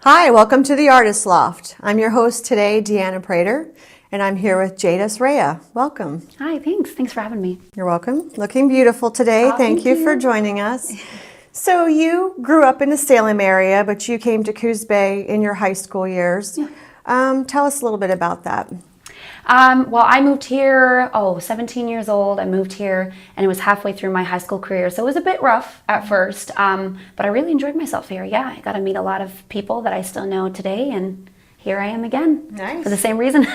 Hi, welcome to the Artist Loft. I'm your host today, Deanna Prater, and I'm here with Jadess Reah. Welcome. Hi, thanks. Thanks for having me. You're welcome. Looking beautiful today. Thank you for joining us. So you grew up in the Salem area, but you came to Coos Bay in your high school years. Yeah. Tell us a little bit about that. Well, I moved here, 17 years old. I moved here and it was halfway through my high school career. So it was a bit rough at first, but I really enjoyed myself here. Yeah, I got to meet a lot of people that I still know today, and here I am again. Nice. For the same reason.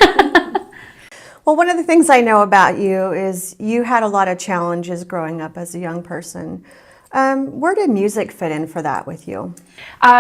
Well, one of the things I know about you is you had a lot of challenges growing up as a young person. Where did music fit in for that with you?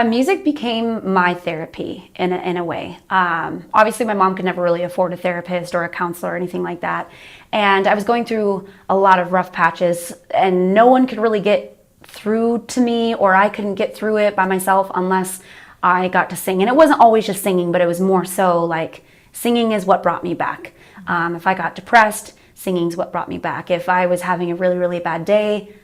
Music became my therapy in a way. Obviously, my mom could never really afford a therapist or a counselor or anything like that. And I was going through a lot of rough patches, and no one could really get through to me, or I couldn't get through it by myself unless I got to sing. And it wasn't always just singing, but it was more so like singing is what brought me back. If I got depressed, singing is what brought me back. If I was having a really, really bad day,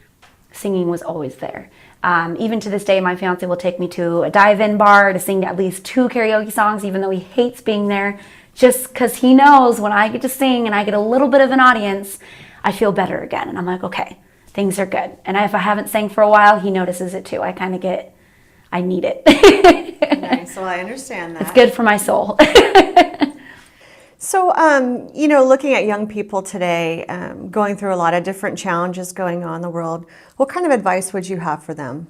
singing was always there. Even to this day, my fiance will take me to a dive-in bar to sing at least 2 karaoke songs, even though he hates being there, just because he knows when I get to sing and I get a little bit of an audience, I feel better again. And I'm like, okay, things are good. And if I haven't sang for a while, he notices it too. I need it. Nice. Well, I understand that. It's good for my soul. So, looking at young people today, going through a lot of different challenges going on in the world, what kind of advice would you have for them?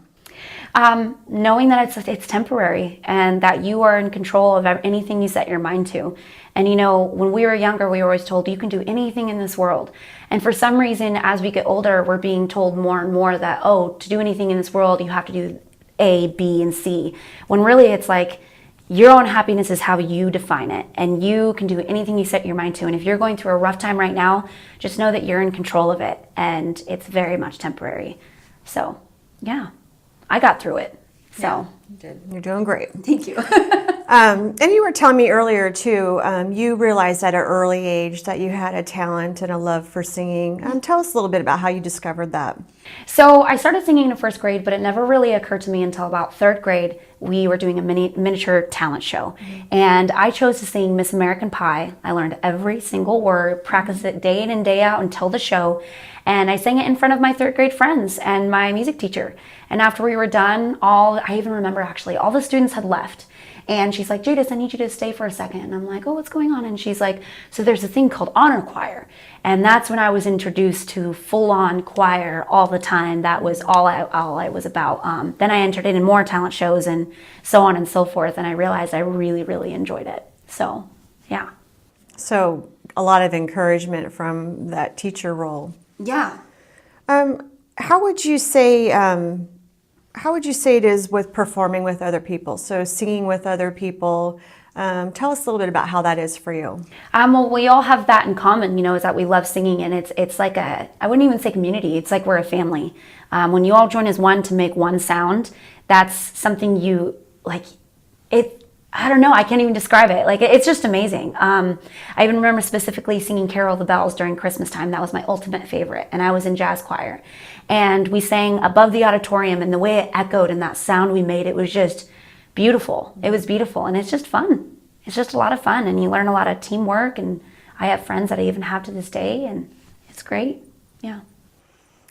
Knowing that it's temporary and that you are in control of anything you set your mind to. And when we were younger, we were always told you can do anything in this world. And for some reason, as we get older, we're being told more and more that, to do anything in this world, you have to do A, B, and C. When really it's like, your own happiness is how you define it, and you can do anything you set your mind to. And if you're going through a rough time right now, just know that you're in control of it, and it's very much temporary. So, yeah, I got through it. So yeah, you did. You're doing great. Thank you. And you were telling me earlier too, you realized at an early age that you had a talent and a love for singing. Tell us a little bit about how you discovered that. So I started singing in 1st grade, but it never really occurred to me until about 3rd grade. We were doing a miniature talent show, and I chose to sing Miss American Pie. I learned every single word, practiced it day in and day out until the show, and I sang it in front of my 3rd grade friends and my music teacher. And after we were done, I even remember actually, all the students had left. And she's like, Jadess, I need you to stay for a second. And I'm like, what's going on? And she's like, so there's a thing called honor choir. And that's when I was introduced to full-on choir all the time. That was all I was about. Then I entered in more talent shows and so on and so forth. And I realized I really, really enjoyed it. So, yeah. So a lot of encouragement from that teacher role. Yeah. How would you say it is with performing with other people? So singing with other people. Tell us a little bit about how that is for you. Well, we all have that in common, is that we love singing, and it's like I wouldn't even say community. It's like we're a family. When you all join as one to make one sound, that's something you like. I don't know. I can't even describe it. It's just amazing. I even remember specifically singing Carol the Bells during Christmas time. That was my ultimate favorite. And I was in jazz choir. And we sang above the auditorium, and the way it echoed and that sound we made, it was just beautiful. It was beautiful. And it's just fun. It's just a lot of fun. And you learn a lot of teamwork. And I have friends that I even have to this day. And it's great. Yeah.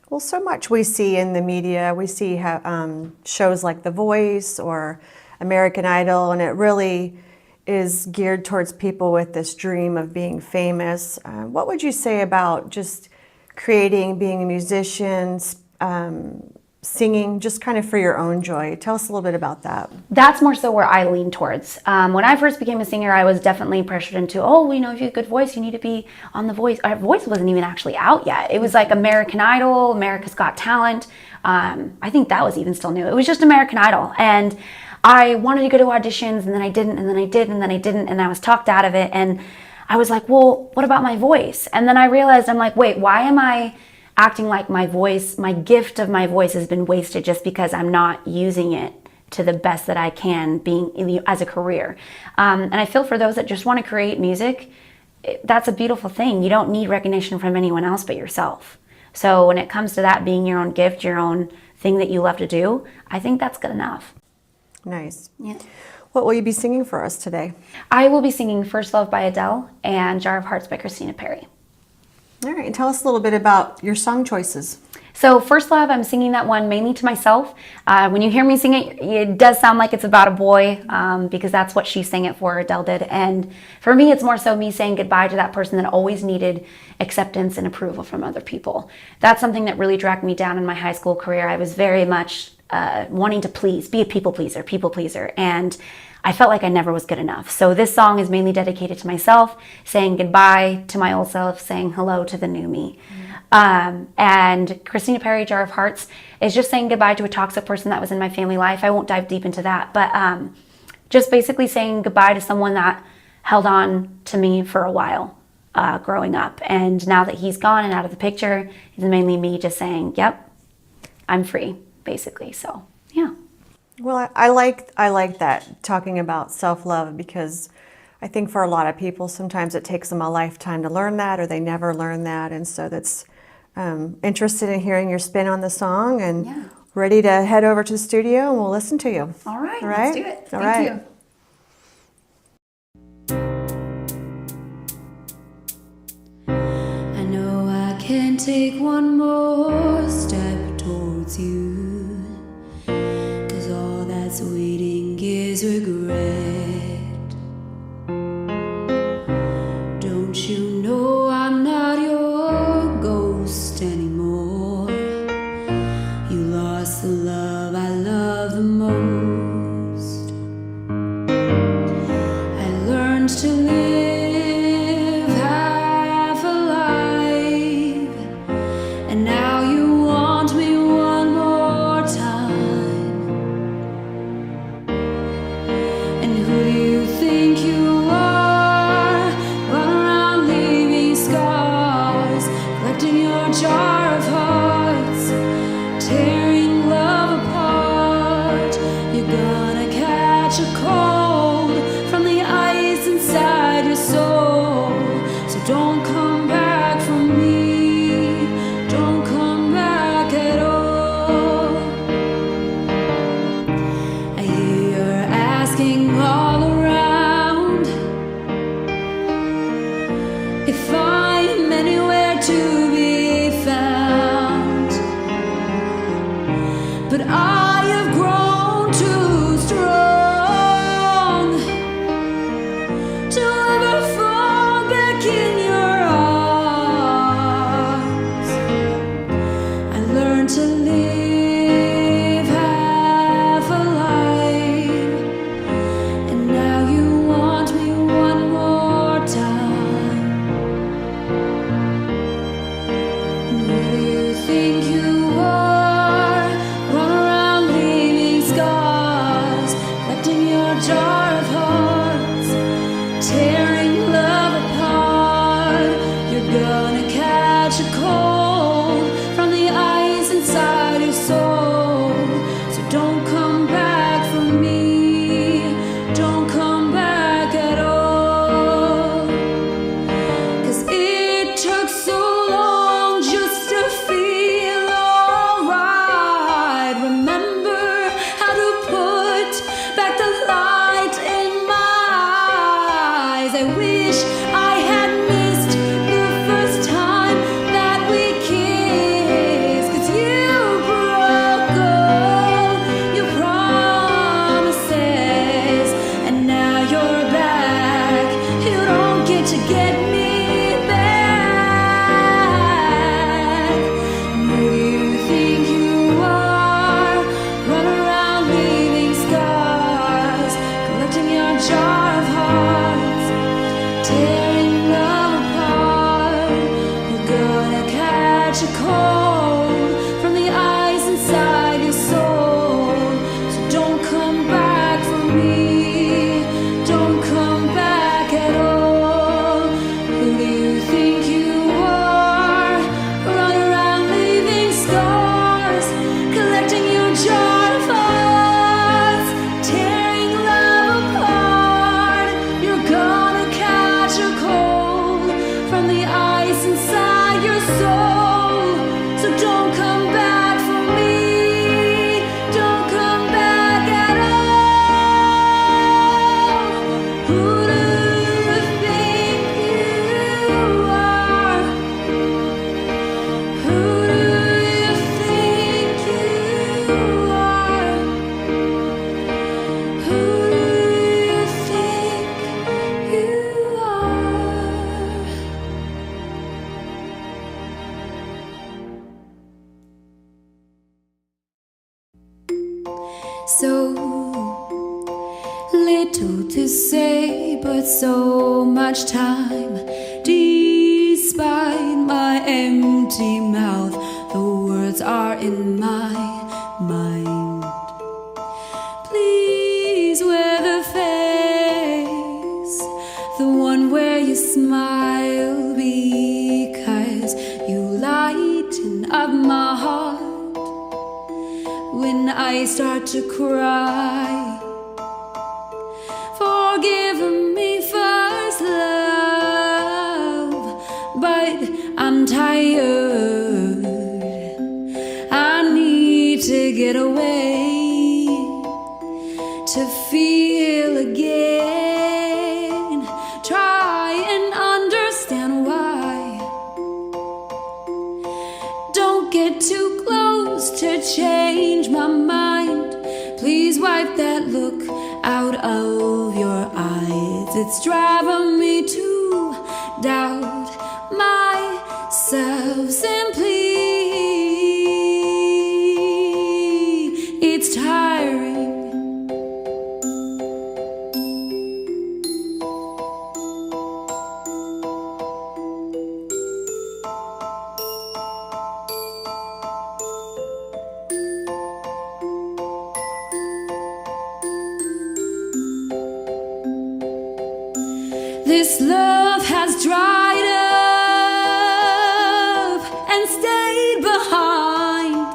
Well, so much we see in the media. We see how, shows like The Voice or American Idol, and it really is geared towards people with this dream of being famous. What would you say about just creating, being a musician, singing, just kind of for your own joy? Tell us a little bit about that. That's more so where I lean towards. When I first became a singer, I was definitely pressured into, if you have a good voice, you need to be on The Voice. Our Voice wasn't even actually out yet. It was like American Idol, America's Got Talent. I think that was even still new. It was just American Idol. And I wanted to go to auditions, and then I didn't, and then I did, and then I didn't, and I was talked out of it. And I was like, well, what about my voice? And then I realized, I'm like, wait, why am I acting like my voice, my gift of my voice has been wasted just because I'm not using it to the best that I can being as a career? And I feel for those that just want to create music, that's a beautiful thing. You don't need recognition from anyone else but yourself. So when it comes to that being your own gift, your own thing that you love to do, I think that's good enough. Nice. Yeah. What will you be singing for us today? I will be singing First Love by Adele and Jar of Hearts by Christina Perri. All right, tell us a little bit about your song choices. So First Love, I'm singing that one mainly to myself. When you hear me sing it, it does sound like it's about a boy because that's what she sang it for, Adele did. And for me, it's more so me saying goodbye to that person that always needed acceptance and approval from other people. That's something that really dragged me down in my high school career. I was very much wanting to please, be a people pleaser. And I felt like I never was good enough. So this song is mainly dedicated to myself, saying goodbye to my old self, saying hello to the new me. And Christina Perri, Jar of Hearts, is just saying goodbye to a toxic person that was in my family life. I won't dive deep into that, but just basically saying goodbye to someone that held on to me for a while growing up. And now that he's gone and out of the picture, it's mainly me just saying, yep, I'm free, basically. So, yeah. Well, I like that, talking about self-love, because I think for a lot of people, sometimes it takes them a lifetime to learn that, or they never learn that. And so that's interested in hearing your spin on the song, and ready to head over to the studio, and we'll listen to you. All right, All right? let's do it. All Thank right. you. I know I can take one more step towards you, 'cause all that's waiting is regret. Don't you know I'm not your ghost anymore? You lost the love I love the most. I learned to live half alive, and now you want me one more time. And who do you think you are? Run around leaving scars, collecting your jar of hearts, tearing love apart. You're gonna catch a cold from the ice inside your soul. So don't come back for me, don't come back at all. I hear you're asking all around if I'm anywhere to be found, but I have grown too strong to ever fall back in your arms. I learned to live half alive, and now you want me one more time. And who do you think you are? Run around leaving scars, collecting your jar of hearts, tearing love apart. You're gonna catch a cold from the ice inside your soul. So little to say, but so much time. Despite my empty mouth, the words are in my mind. Please wear the face, the one where you smile, because you lighten up my heart when I start to cry. Forgive me first, love, but I'm tired. I need to get away to feel again. Try and understand why. Don't get too close to change my mind. Please wipe that look out of your eyes. It's driving me to doubt myself. Simply, it's tiring. This love has dried up and stayed behind.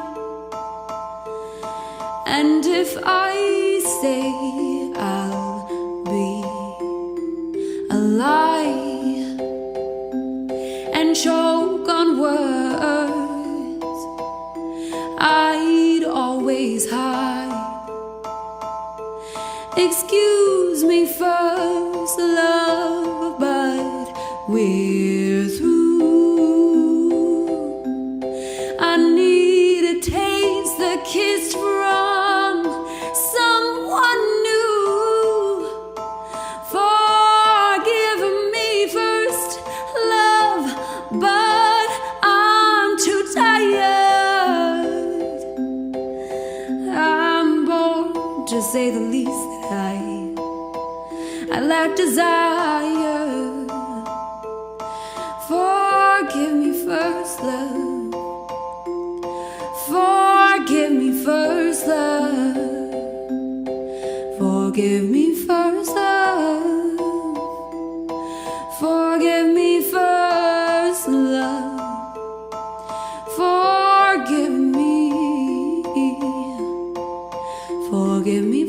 And if I say I'll be a lie and choke on words I'd always hide. Excuse me first, love, but we're through. I need to taste the kiss from someone new. Forgive me first, love, but I'm too tired. I'm bored, to say the least. I lack desire. Forgive me first, love. Forgive me first, love. Forgive me first, love. Forgive me first, love. Forgive me. Forgive me